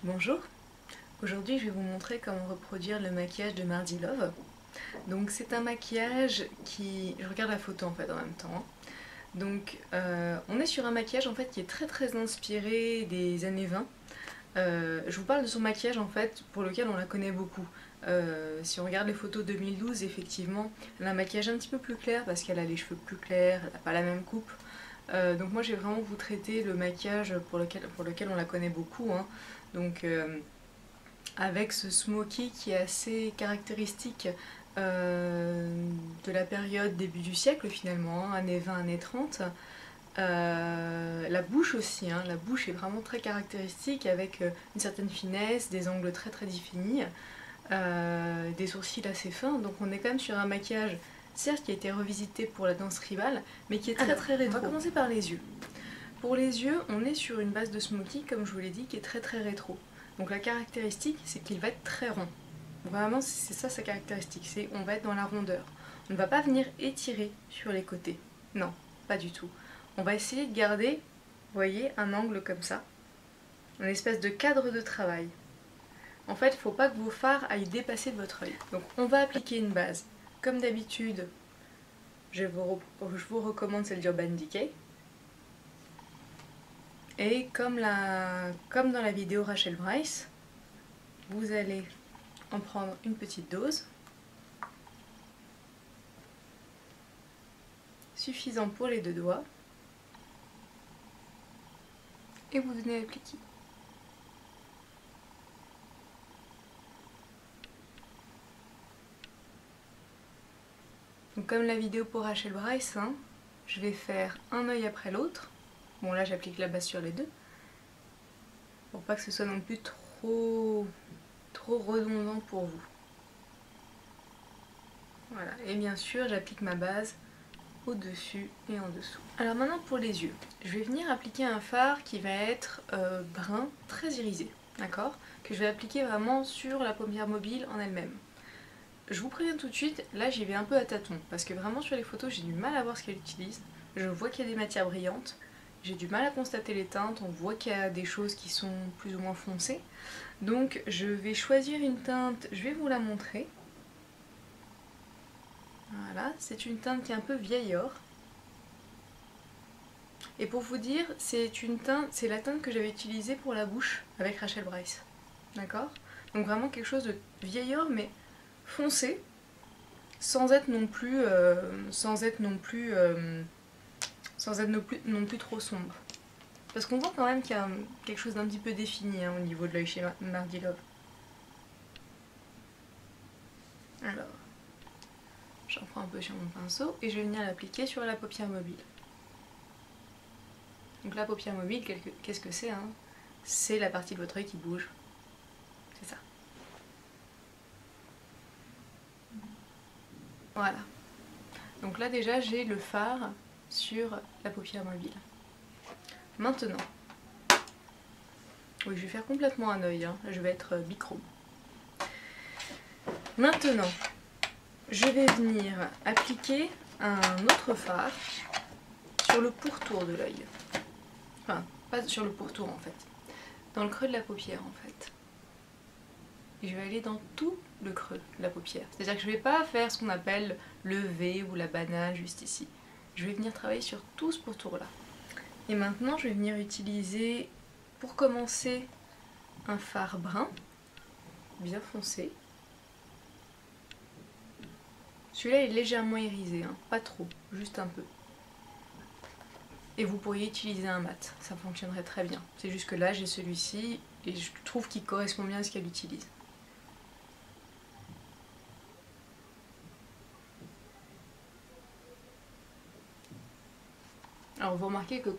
Bonjour, aujourd'hui je vais vous montrer comment reproduire le maquillage de Mardi Love. Donc c'est un maquillage qui... Je regarde la photo en fait en même temps. Donc on est sur un maquillage en fait qui est très inspiré des années 20. Je vous parle de son maquillage en fait pour lequel on la connaît beaucoup. Si on regarde les photos 2012, effectivement, elle a un maquillage un petit peu plus clair parce qu'elle a les cheveux plus clairs, elle n'a pas la même coupe. Donc moi j'ai vraiment vous traiter le maquillage pour lequel on la connaît beaucoup, hein. Donc avec ce smoky qui est assez caractéristique de la période début du siècle finalement, hein, années 20, années 30. La bouche aussi, hein, la bouche est vraiment très caractéristique avec une certaine finesse, des angles très définis, des sourcils assez fins, donc on est quand même sur un maquillage certes qui a été revisité pour la danse rivale, mais qui est très rétro. On va commencer par les yeux. Pour les yeux, on est sur une base de smoky, comme je vous l'ai dit, qui est très rétro. Donc la caractéristique, c'est qu'il va être très rond. Vraiment, c'est ça sa caractéristique, c'est on va être dans la rondeur. On ne va pas venir étirer sur les côtés. Non, pas du tout. On va essayer de garder, vous voyez, un angle comme ça. Une espèce de cadre de travail. En fait, il ne faut pas que vos fards aillent dépasser de votre œil. Donc on va appliquer une base. Comme d'habitude, je vous recommande celle d'Urban Decay. Et comme dans la vidéo Rachel Bryce, vous allez en prendre une petite dose, suffisant pour les deux doigts, et vous venez appliquer. Donc comme la vidéo pour Rachel Bryce, hein, je vais faire un œil après l'autre. Bon là j'applique la base sur les deux, pour pas que ce soit non plus trop redondant pour vous. Voilà, et bien sûr j'applique ma base au-dessus et en dessous. Alors maintenant pour les yeux, je vais venir appliquer un fard qui va être brun, très irisé, d'accord? Que je vais appliquer vraiment sur la paupière mobile en elle-même. Je vous préviens tout de suite, là j'y vais un peu à tâtons, parce que vraiment sur les photos j'ai du mal à voir ce qu'elle utilise. Je vois qu'il y a des matières brillantes, j'ai du mal à constater les teintes, on voit qu'il y a des choses qui sont plus ou moins foncées. Donc je vais choisir une teinte, je vais vous la montrer. Voilà, c'est une teinte qui est un peu vieille or. Et pour vous dire, c'est la teinte que j'avais utilisée pour la bouche avec Rachel Bryce. D'accord? Donc vraiment quelque chose de vieil or mais foncé, sans être non plus trop sombre. Parce qu'on voit quand même qu'il y a quelque chose d'un petit peu défini, hein, au niveau de l'œil chez Mardi Love. Alors, j'en prends un peu sur mon pinceau et je vais venir l'appliquer sur la paupière mobile. Donc la paupière mobile, qu'est-ce que c'est, hein? C'est la partie de votre œil qui bouge. C'est ça. Voilà. Donc là déjà j'ai le fard sur la paupière mobile. Maintenant, oui je vais faire complètement un œil, hein. Je vais être bichrome. Maintenant, je vais venir appliquer un autre fard sur le pourtour de l'œil. Enfin, pas sur le pourtour en fait, dans le creux de la paupière en fait. Et je vais aller dans tout le creux de la paupière. C'est-à-dire que je ne vais pas faire ce qu'on appelle le V ou la banane juste ici. Je vais venir travailler sur tout ce pourtour-là. Et maintenant, je vais venir utiliser, pour commencer, un fard brun, bien foncé. Celui-là est légèrement irisé, hein, pas trop, juste un peu. Et vous pourriez utiliser un mat, ça fonctionnerait très bien. C'est juste que là, j'ai celui-ci et je trouve qu'il correspond bien à ce qu'elle utilise. Alors vous remarquez que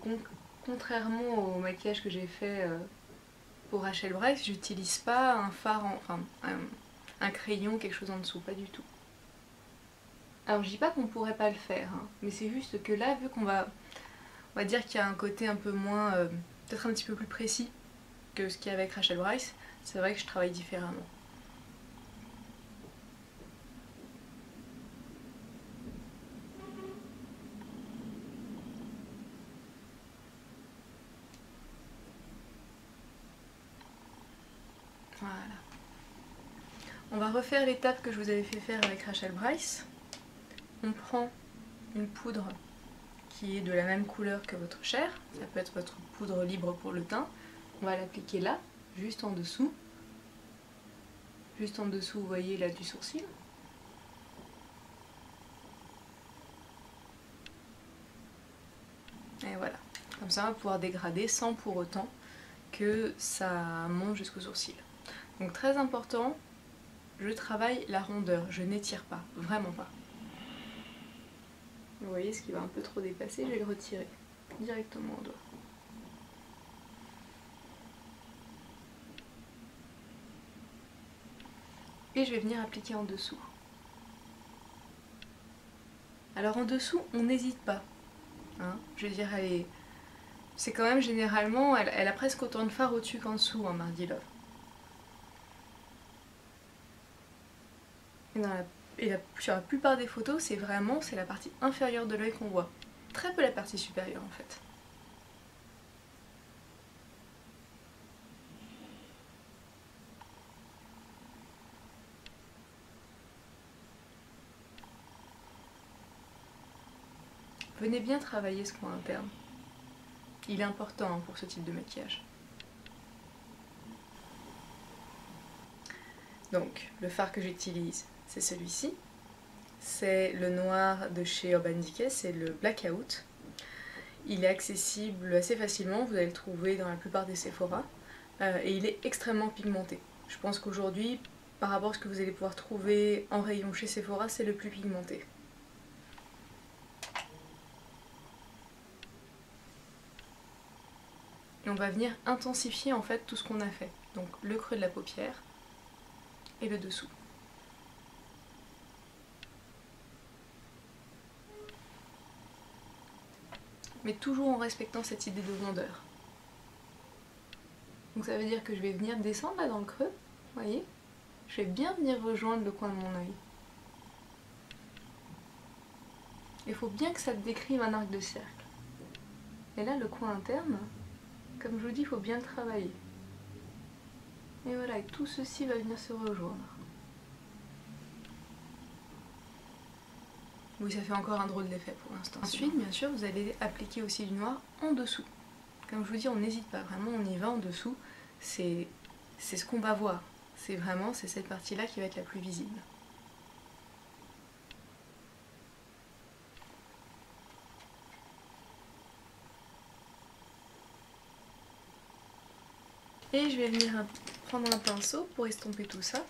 contrairement au maquillage que j'ai fait pour Rachel Bryce, j'utilise pas un fard, enfin un crayon, quelque chose en dessous, pas du tout. Alors je dis pas qu'on pourrait pas le faire, hein, mais c'est juste que là, vu qu'on va, on va dire qu'il y a un côté un peu moins, peut-être un petit peu plus précis que ce qu'il y a avec Rachel Bryce, c'est vrai que je travaille différemment. Voilà. On va refaire l'étape que je vous avais fait faire avec Rachel Bryce. On prend une poudre qui est de la même couleur que votre chair, ça peut être votre poudre libre pour le teint. On va l'appliquer là, juste en dessous. Juste en dessous, vous voyez là du sourcil. Et voilà, comme ça on va pouvoir dégrader sans pour autant que ça monte jusqu'au sourcil. Donc très important, je travaille la rondeur, je n'étire pas, vraiment pas. Vous voyez ce qui va un peu trop dépasser, je vais le retirer directement au doigt. Et je vais venir appliquer en dessous. Alors en dessous, on n'hésite pas. Hein, je veux dire, c'est quand même généralement, elle a presque autant de fard au-dessus qu'en dessous, hein, Mardi Love. Sur la plupart des photos, c'est la partie inférieure de l'œil qu'on voit. Très peu la partie supérieure en fait. Venez bien travailler ce coin interne. Il est important hein, pour ce type de maquillage. Donc, le fard que j'utilise, c'est celui-ci. C'est le noir de chez Urban Decay, c'est le Blackout. Il est accessible assez facilement, vous allez le trouver dans la plupart des Sephora. Et il est extrêmement pigmenté. Je pense qu'aujourd'hui, par rapport à ce que vous allez pouvoir trouver en rayon chez Sephora, c'est le plus pigmenté. Et on va venir intensifier en fait tout ce qu'on a fait. Donc le creux de la paupière et le dessous. Mais toujours en respectant cette idée de rondeur. Donc ça veut dire que je vais venir descendre là dans le creux, vous voyez? Je vais bien venir rejoindre le coin de mon œil. Il faut bien que ça décrive un arc de cercle. Et là le coin interne, comme je vous dis, il faut bien le travailler. Et voilà, et tout ceci va venir se rejoindre. Oui, ça fait encore un drôle d'effet pour l'instant. Ensuite, bien sûr, vous allez appliquer aussi du noir en dessous. Comme je vous dis, on n'hésite pas, vraiment, on y va en dessous. C'est ce qu'on va voir. C'est cette partie-là qui va être la plus visible. Et je vais venir prendre un pinceau pour estomper tout ça.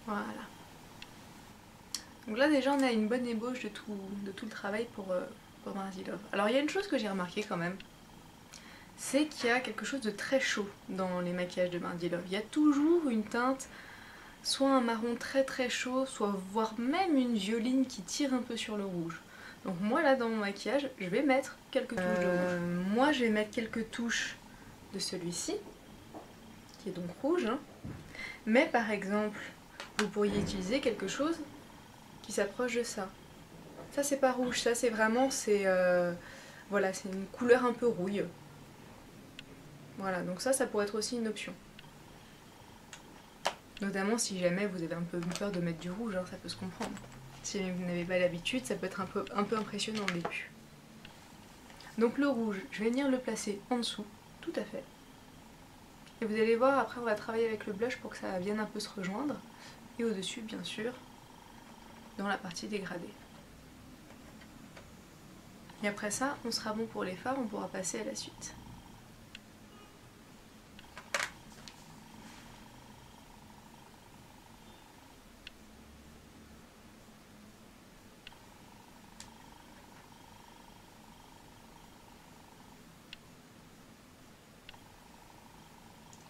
Voilà. Donc là déjà on a une bonne ébauche de tout le travail pour Mardi Love. Alors il y a une chose que j'ai remarqué quand même, c'est qu'il y a quelque chose de très chaud dans les maquillages de Mardi Love. Il y a toujours une teinte, soit un marron très très chaud, soit voire même une violine qui tire un peu sur le rouge. Donc moi là dans mon maquillage, je vais mettre quelques touches de rouge. Moi je vais mettre quelques touches de celui-ci, qui est donc rouge. Hein. Mais par exemple, vous pourriez utiliser quelque chose qui s'approche de ça. Ça c'est pas rouge, ça c'est vraiment, voilà, c'est une couleur un peu rouille. Voilà, donc ça pourrait être aussi une option. Notamment si jamais vous avez un peu peur de mettre du rouge, hein, ça peut se comprendre. Si vous n'avez pas l'habitude, ça peut être un peu impressionnant au début. Donc le rouge, je vais venir le placer en dessous, tout à fait. Et vous allez voir, après on va travailler avec le blush pour que ça vienne un peu se rejoindre. Et au-dessus, bien sûr, dans la partie dégradée. Et après ça, on sera bon pour les fards, on pourra passer à la suite.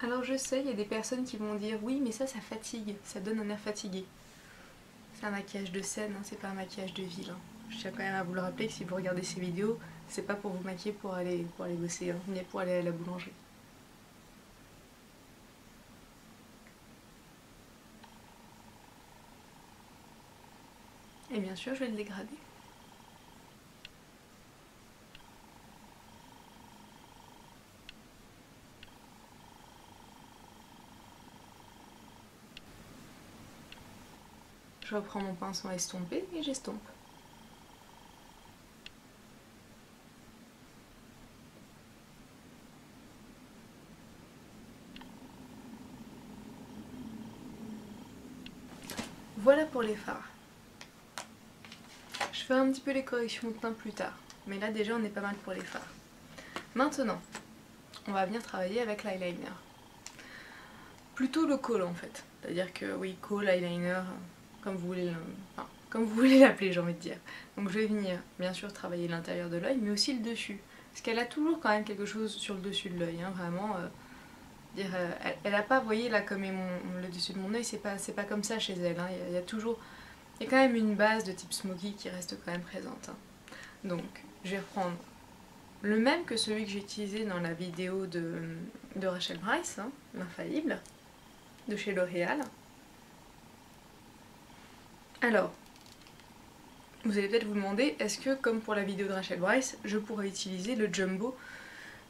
Alors je sais, il y a des personnes qui vont dire oui mais ça fatigue, ça donne un air fatigué. C'est un maquillage de scène, hein, c'est pas un maquillage de ville. Hein. Je tiens quand même à vous le rappeler que si vous regardez ces vidéos, c'est pas pour vous maquiller pour aller bosser, hein, mais pour aller à la boulangerie. bien sûr je vais le dégrader. Je reprends mon pinceau à estomper et j'estompe. Voilà pour les fards. Je ferai un petit peu les corrections de teint plus tard, mais là déjà on est pas mal pour les fards. Maintenant, on va venir travailler avec l'eyeliner. Plutôt le kohl en fait, c'est-à-dire que oui, kohl, eyeliner, comme vous voulez l'appeler, j'ai envie de dire. Donc je vais venir bien sûr travailler l'intérieur de l'œil, mais aussi le dessus. Parce qu'elle a toujours quand même quelque chose sur le dessus de l'œil, hein, vraiment. Elle a pas, vous voyez là comme est le dessus de mon œil, c'est pas comme ça chez elle. Hein, il y a toujours, il y a quand même une base de type smoky qui reste quand même présente. Hein. Donc je vais reprendre le même que celui que j'ai utilisé dans la vidéo de Rachel Bryce, hein, l'infaillible, de chez L'Oréal. Alors, vous allez peut-être vous demander, est-ce que comme pour la vidéo de Rachel Bryce, je pourrais utiliser le Jumbo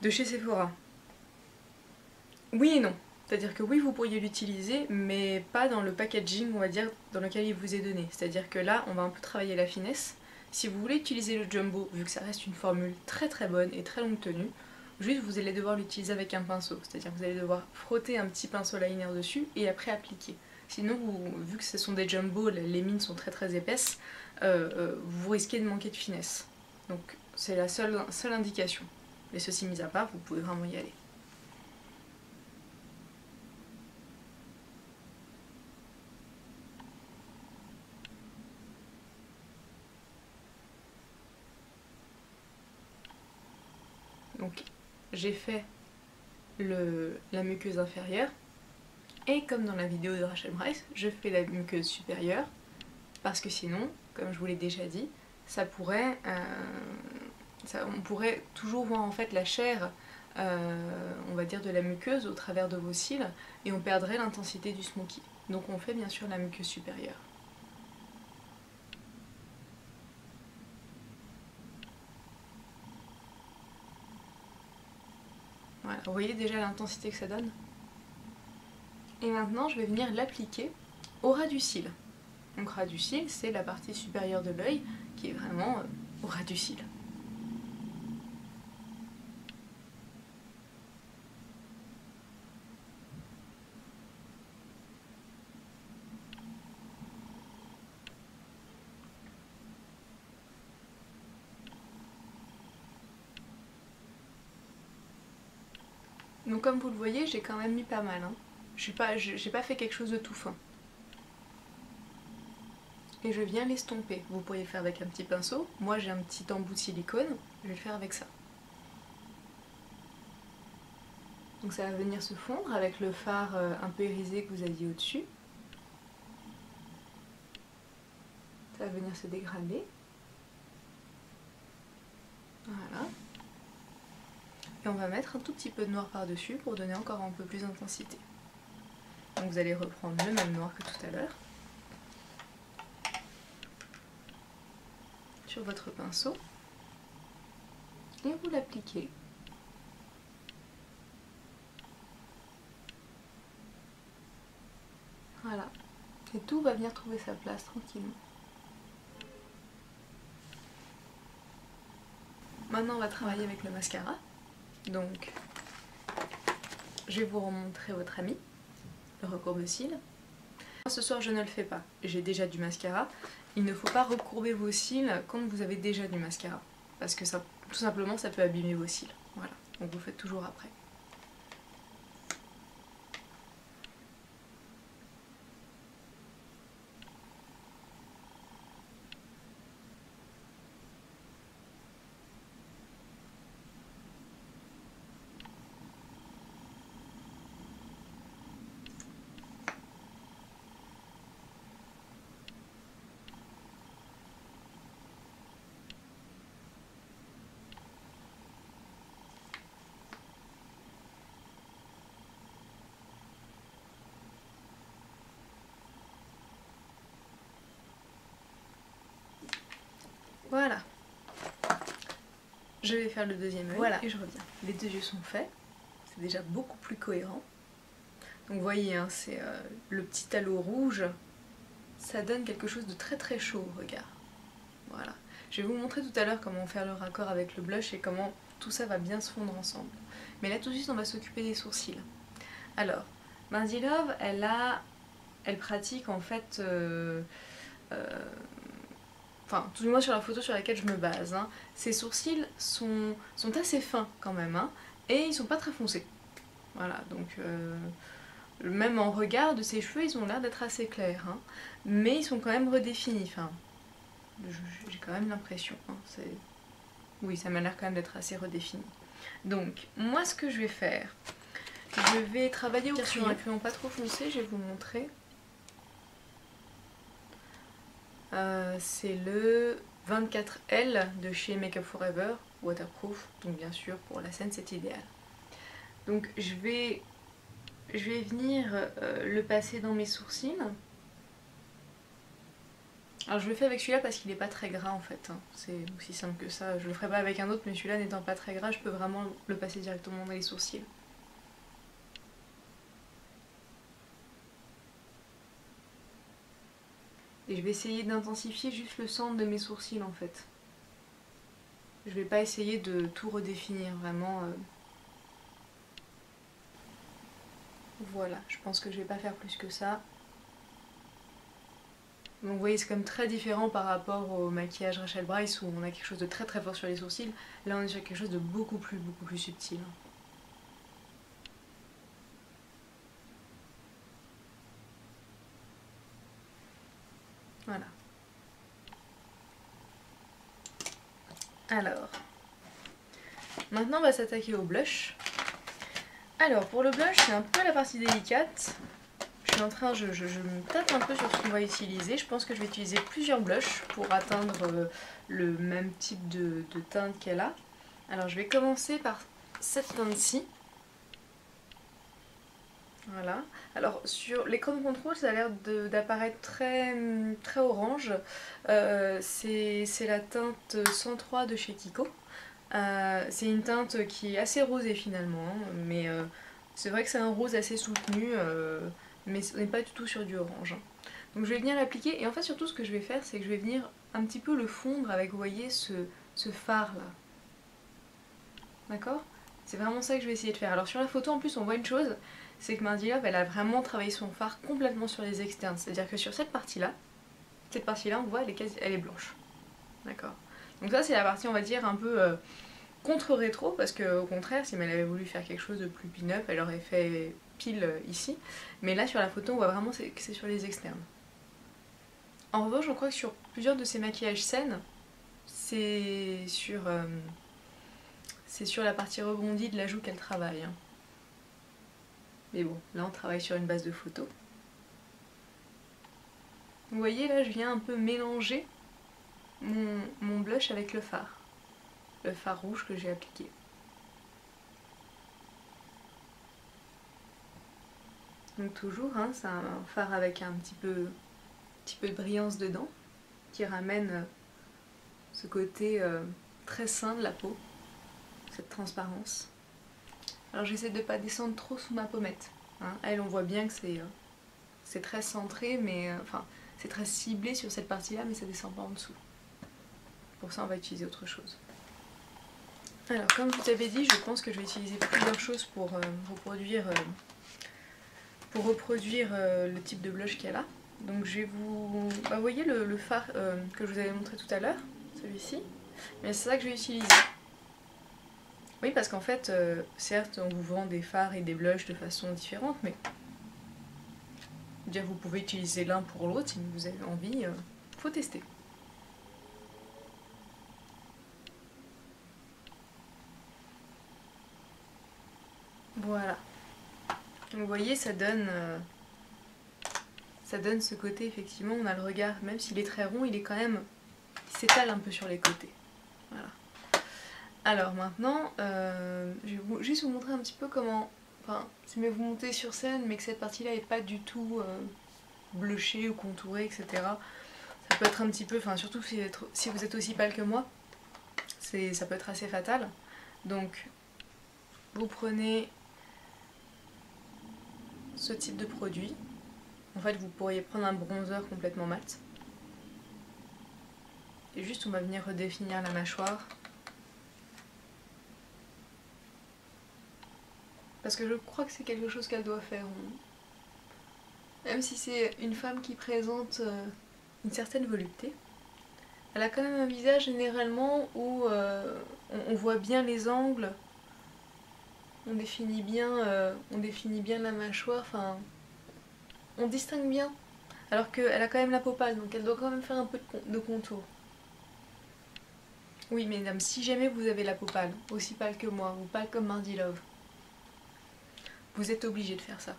de chez Sephora? Oui et non. C'est-à-dire que oui, vous pourriez l'utiliser, mais pas dans le packaging, on va dire, dans lequel il vous est donné. C'est-à-dire que là, on va un peu travailler la finesse. Si vous voulez utiliser le Jumbo, vu que ça reste une formule très très bonne et très longue tenue, juste vous allez devoir l'utiliser avec un pinceau. C'est-à-dire que vous allez devoir frotter un petit pinceau liner dessus et après appliquer. Sinon, vu que ce sont des Jumbo, les mines sont très très épaisses, vous risquez de manquer de finesse. Donc c'est la seule indication. Mais ceci mis à part, vous pouvez vraiment y aller. Donc j'ai fait la muqueuse inférieure et comme dans la vidéo de Rachel Bryce, je fais la muqueuse supérieure parce que sinon, comme je vous l'ai déjà dit, ça pourrait, on pourrait toujours voir en fait la chair, on va dire de la muqueuse au travers de vos cils et on perdrait l'intensité du smoky. Donc on fait bien sûr la muqueuse supérieure. Voilà, vous voyez déjà l'intensité que ça donne. Et maintenant je vais venir l'appliquer au ras du cil. Donc ras du cil, c'est la partie supérieure de l'œil qui est vraiment au ras du cil. Donc comme vous le voyez, j'ai quand même mis pas mal. Hein. J'ai pas fait quelque chose de tout fin. Et je viens l'estomper. Vous pourriez le faire avec un petit pinceau. Moi j'ai un petit embout de silicone, je vais le faire avec ça. Donc ça va venir se fondre avec le fard un peu irisé que vous aviez au-dessus. Ça va venir se dégrader. Voilà. Et on va mettre un tout petit peu de noir par-dessus pour donner encore un peu plus d'intensité. Donc vous allez reprendre le même noir que tout à l'heure. Sur votre pinceau. Et vous l'appliquez. Voilà. Et tout va venir trouver sa place tranquillement. Maintenant on va travailler avec le mascara. Donc, je vais vous remontrer votre ami, le recourbe cils. Ce soir je ne le fais pas, j'ai déjà du mascara. Il ne faut pas recourber vos cils quand vous avez déjà du mascara. Parce que ça, tout simplement ça peut abîmer vos cils. Voilà, donc vous faites toujours après. Voilà. Je vais faire le deuxième œil, voilà, et je reviens. Les deux yeux sont faits, c'est déjà beaucoup plus cohérent. Donc vous voyez, hein, c'est le petit halo rouge, ça donne quelque chose de très très chaud au regard. Voilà. Je vais vous montrer tout à l'heure comment faire le raccord avec le blush et comment tout ça va bien se fondre ensemble. Mais là tout de suite on va s'occuper des sourcils. Alors, Mardi Love, elle pratique en fait, enfin tout du moins sur la photo sur laquelle je me base, hein, ses sourcils sont assez fins quand même, hein, et ils sont pas très foncés. Voilà, donc même en regard de ses cheveux, ils ont l'air d'être assez clairs, hein, mais ils sont quand même redéfinis, enfin, j'ai quand même l'impression, hein, oui, ça m'a l'air quand même d'être assez redéfini. Donc, moi ce que je vais faire, je vais travailler sur un crayon pas trop foncé, je vais vous montrer. C'est le 24L de chez Make Up For Ever, waterproof, donc bien sûr pour la scène c'est idéal. Donc je vais venir le passer dans mes sourcils. Alors je le fais avec celui-là parce qu'il n'est pas très gras en fait, hein. C'est aussi simple que ça. Je le ferai pas avec un autre, mais celui-là n'étant pas très gras, je peux vraiment le passer directement dans les sourcils. Et je vais essayer d'intensifier juste le centre de mes sourcils en fait. Je vais pas essayer de tout redéfinir, vraiment. Voilà, je pense que je vais pas faire plus que ça. Donc vous voyez, c'est comme très différent par rapport au maquillage Rachel Bryce où on a quelque chose de très très fort sur les sourcils. Là on est sur quelque chose de beaucoup plus subtil. Voilà. Alors, maintenant on va s'attaquer au blush. Alors pour le blush, c'est un peu la partie délicate. Je suis en train, je me tâte un peu sur ce qu'on va utiliser. Je pense que je vais utiliser plusieurs blushs pour atteindre le même type de teinte qu'elle a. Alors je vais commencer par cette teinte-ci. Voilà. Alors sur l'écran de contrôle, ça a l'air d'apparaître très orange. C'est la teinte 103 de chez Kiko. C'est une teinte qui est assez rosée finalement, hein, mais c'est vrai que c'est un rose assez soutenu, mais on n'est pas du tout sur du orange. Donc je vais venir l'appliquer, et en fait surtout ce que je vais faire, c'est que je vais venir un petit peu le fondre avec, vous voyez, ce fard là. D'accord? C'est vraiment ça que je vais essayer de faire. Alors sur la photo en plus on voit une chose, c'est que Mardi Love, elle a vraiment travaillé son fard complètement sur les externes. C'est-à-dire que sur cette partie-là, on voit, elle est blanche. D'accord? Donc ça c'est la partie, on va dire, un peu contre-rétro, parce qu'au contraire, si elle avait voulu faire quelque chose de plus pin-up, elle aurait fait pile ici. Mais là sur la photo, on voit vraiment que c'est sur les externes. En revanche, je crois que sur plusieurs de ces maquillages scènes, c'est sur la partie rebondie de la joue qu'elle travaille, hein. Mais bon, là on travaille sur une base de photo. Vous voyez, là je viens un peu mélanger mon blush avec le fard rouge que j'ai appliqué. Donc toujours, hein, c'est un fard avec un petit peu de brillance dedans, qui ramène ce côté très sain de la peau, cette transparence. Alors j'essaie de ne pas descendre trop sous ma pommette, hein. Elle, on voit bien que c'est très centré, mais enfin c'est très ciblé sur cette partie-là, mais ça descend pas en dessous. Pour ça on va utiliser autre chose. Alors comme je vous avais dit, je pense que je vais utiliser plusieurs choses pour reproduire le type de blush qu'elle a. Donc je vais vous... Bah, vous voyez le fard que je vous avais montré tout à l'heure, celui-ci, mais c'est ça que je vais utiliser. Oui, parce qu'en fait, certes, on vous vend des fards et des blushs de façon différente, mais vous pouvez utiliser l'un pour l'autre si vous avez envie, faut tester. Voilà. Vous voyez, ça donne ce côté, effectivement, on a le regard, même s'il est très rond, il est quand même... il s'étale un peu sur les côtés. Voilà. Alors maintenant, je vais juste vous montrer un petit peu comment... Enfin, si vous montez sur scène, mais que cette partie-là n'est pas du tout blushée ou contourée, etc. Ça peut être un petit peu, enfin surtout si vous êtes aussi pâle que moi, ça peut être assez fatal. Donc vous prenez ce type de produit. En fait vous pourriez prendre un bronzer complètement mat. Et juste on va venir redéfinir la mâchoire. Parce que je crois que c'est quelque chose qu'elle doit faire. Même si c'est une femme qui présente une certaine volupté, elle a quand même un visage généralement où on voit bien les angles, on définit bien la mâchoire, enfin on distingue bien. Alors qu'elle a quand même la peau pâle, donc elle doit quand même faire un peu de contour. Oui mesdames, si jamais vous avez la peau pâle, aussi pâle que moi, ou pâle comme Mardi Love, vous êtes obligé de faire ça.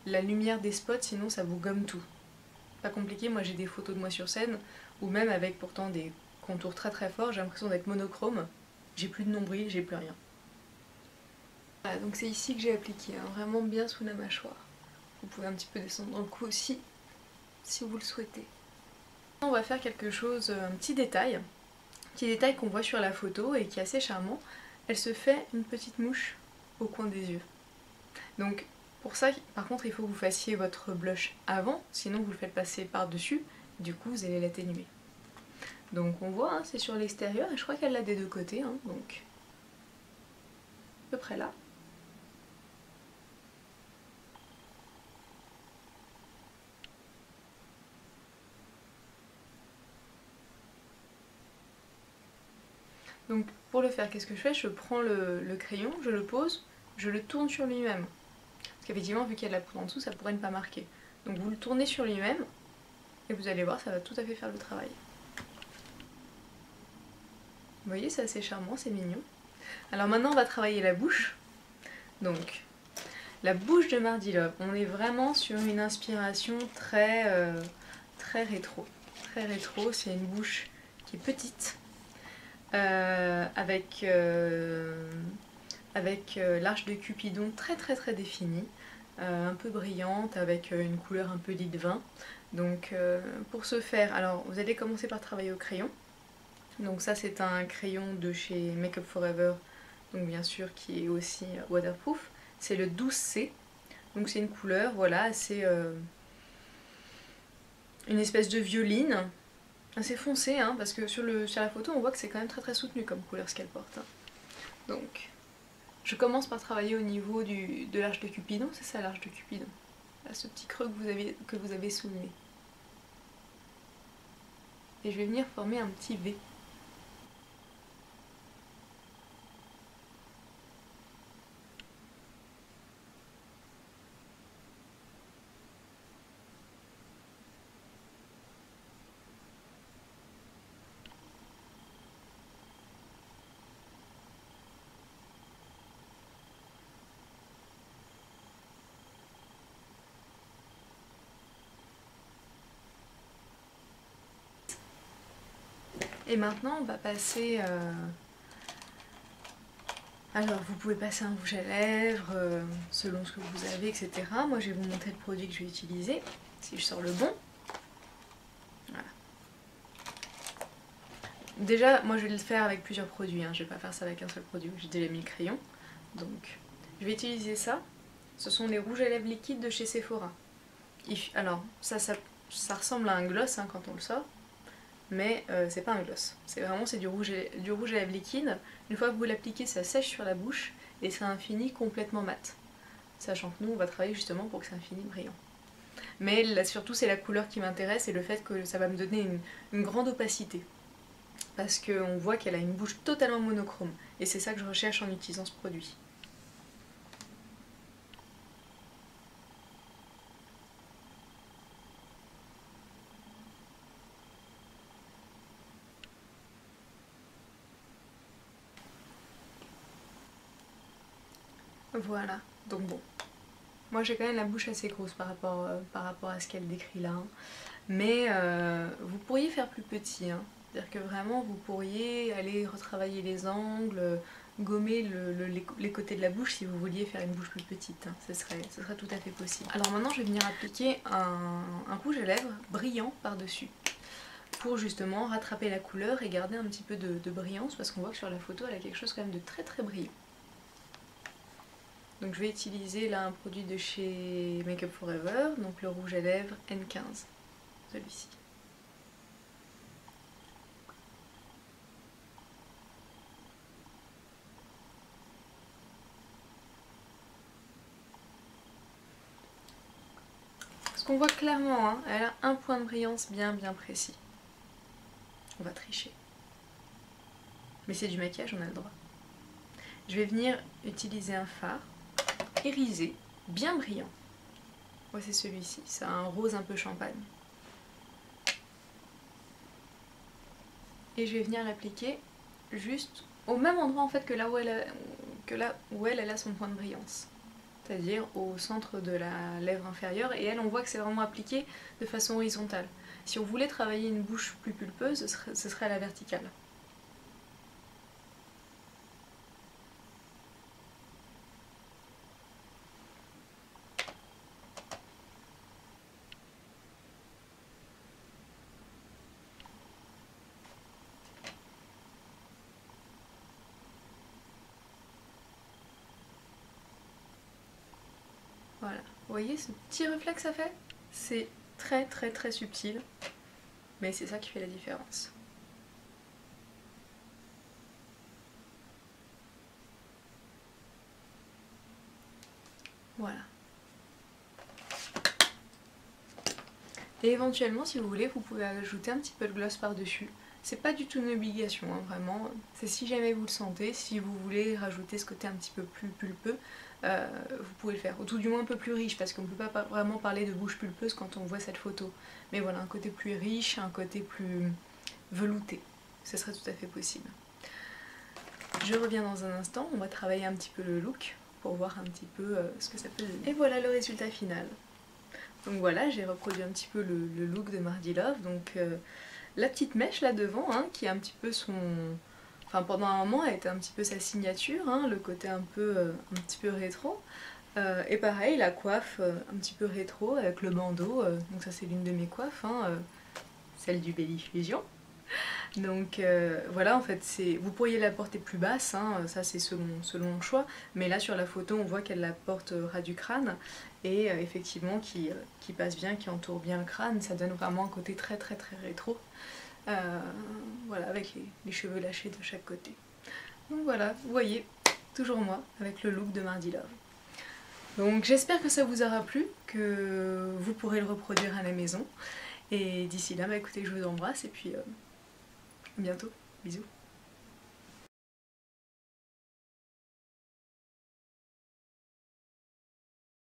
La lumière des spots, sinon ça vous gomme tout. Pas compliqué, moi j'ai des photos de moi sur scène, ou même avec pourtant des contours très très forts, j'ai l'impression d'être monochrome, j'ai plus de nombril, j'ai plus rien. Voilà, donc c'est ici que j'ai appliqué, hein, vraiment bien sous la mâchoire. Vous pouvez un petit peu descendre dans le cou aussi, si vous le souhaitez. On va faire quelque chose, un petit détail qu'on voit sur la photo et qui est assez charmant. Elle se fait une petite mouche au coin des yeux. Donc pour ça, par contre, il faut que vous fassiez votre blush avant, sinon vous le faites passer par-dessus, du coup vous allez l'atténuer. Donc on voit, hein, c'est sur l'extérieur, et je crois qu'elle l'a des deux côtés, hein, donc à peu près là. Donc pour le faire, qu'est-ce que je fais? Je prends le crayon, je le pose, je le tourne sur lui-même. Parce qu'effectivement, vu qu'il y a de la poudre en dessous, ça pourrait ne pas marquer. Donc vous le tournez sur lui-même, et vous allez voir, ça va tout à fait faire le travail. Vous voyez, c'est assez charmant, c'est mignon. Alors maintenant, on va travailler la bouche. Donc, la bouche de Mardi Love, on est vraiment sur une inspiration très rétro. Très rétro, c'est une bouche qui est petite, avec l'arche de Cupidon très définie, un peu brillante, avec une couleur un peu lit de vin. Donc pour ce faire, alors vous allez commencer par travailler au crayon. Donc ça c'est un crayon de chez Make Up For Ever, donc bien sûr qui est aussi waterproof. C'est le 12C, donc c'est une couleur, voilà, c'est une espèce de violine, assez foncé, hein, parce que sur la photo on voit que c'est quand même très soutenu comme couleur ce qu'elle porte. Hein. Donc je commence par travailler au niveau de l'arche de Cupidon, c'est ça l'arche de Cupidon, là, ce petit creux que vous avez sous le nez. Et je vais venir former un petit V. Et maintenant on va passer... Alors vous pouvez passer un rouge à lèvres, selon ce que vous avez, etc. Moi je vais vous montrer le produit que je vais utiliser, si je sors le bon. Voilà. Déjà, moi je vais le faire avec plusieurs produits, hein. Je vais pas faire ça avec un seul produit, j'ai déjà mis le crayon. Donc je vais utiliser ça, ce sont les rouges à lèvres liquides de chez Sephora. Alors ça ressemble à un gloss, hein, quand on le sort. Mais c'est pas un gloss, c'est du rouge à lèvres liquide. Une fois que vous l'appliquez, ça sèche sur la bouche et ça finit complètement mat. Sachant que nous on va travailler justement pour que ça finisse brillant. Mais là surtout c'est la couleur qui m'intéresse et le fait que ça va me donner une grande opacité. Parce qu'on voit qu'elle a une bouche totalement monochrome et c'est ça que je recherche en utilisant ce produit. Voilà, donc bon. Moi j'ai quand même la bouche assez grosse par rapport à ce qu'elle décrit là. Hein. Mais vous pourriez faire plus petit. Hein. C'est-à-dire que vraiment vous pourriez aller retravailler les angles, gommer les côtés de la bouche si vous vouliez faire une bouche plus petite. Hein. Ce serait tout à fait possible. Alors maintenant je vais venir appliquer un rouge à lèvres brillant par-dessus. pour justement rattraper la couleur et garder un petit peu de brillance, parce qu'on voit que sur la photo elle a quelque chose quand même de très très brillant. Donc je vais utiliser là un produit de chez Make Up For Ever, donc le rouge à lèvres N15, celui-ci. Parce qu'on voit clairement, hein, elle a un point de brillance bien précis. On va tricher. Mais c'est du maquillage, on a le droit. Je vais venir utiliser un fard irisé, bien brillant. Moi c'est celui-ci, c'est un rose un peu champagne. Et je vais venir l'appliquer juste au même endroit en fait que là où elle a son point de brillance. C'est-à-dire au centre de la lèvre inférieure, et elle on voit que c'est vraiment appliqué de façon horizontale. Si on voulait travailler une bouche plus pulpeuse, ce serait à la verticale. Voilà, vous voyez ce petit reflet que ça fait? C'est très subtil, mais c'est ça qui fait la différence. Voilà. Et éventuellement, si vous voulez, vous pouvez ajouter un petit peu de gloss par-dessus. C'est pas du tout une obligation, hein, vraiment. C'est si jamais vous le sentez, si vous voulez rajouter ce côté un petit peu plus pulpeux, vous pouvez le faire. Ou tout du moins un peu plus riche, parce qu'on ne peut pas vraiment parler de bouche pulpeuse quand on voit cette photo. Mais voilà, un côté plus riche, un côté plus velouté. Ce serait tout à fait possible. Je reviens dans un instant, on va travailler un petit peu le look pour voir un petit peu ce que ça peut donner. Et voilà le résultat final. Donc voilà, j'ai reproduit un petit peu le look de Mardi Love, donc la petite mèche là devant, hein, qui est un petit peu son... Enfin pendant un moment elle était un petit peu sa signature, hein, le côté un petit peu rétro. Et pareil, la coiffe un petit peu rétro avec le bandeau, donc ça c'est l'une de mes coiffes, hein, celle du Belly Fusion. Donc voilà, en fait, vous pourriez la porter plus basse, hein, ça c'est selon le choix, mais là sur la photo on voit qu'elle la porte ras du crâne, et effectivement qui passe bien, qui entoure bien le crâne, ça donne vraiment un côté très rétro, voilà, avec les cheveux lâchés de chaque côté. Donc voilà, vous voyez, toujours moi, avec le look de Mardi Love. Donc j'espère que ça vous aura plu, que vous pourrez le reproduire à la maison, et d'ici là, bah, écoutez, je vous embrasse, et puis... à bientôt, bisous.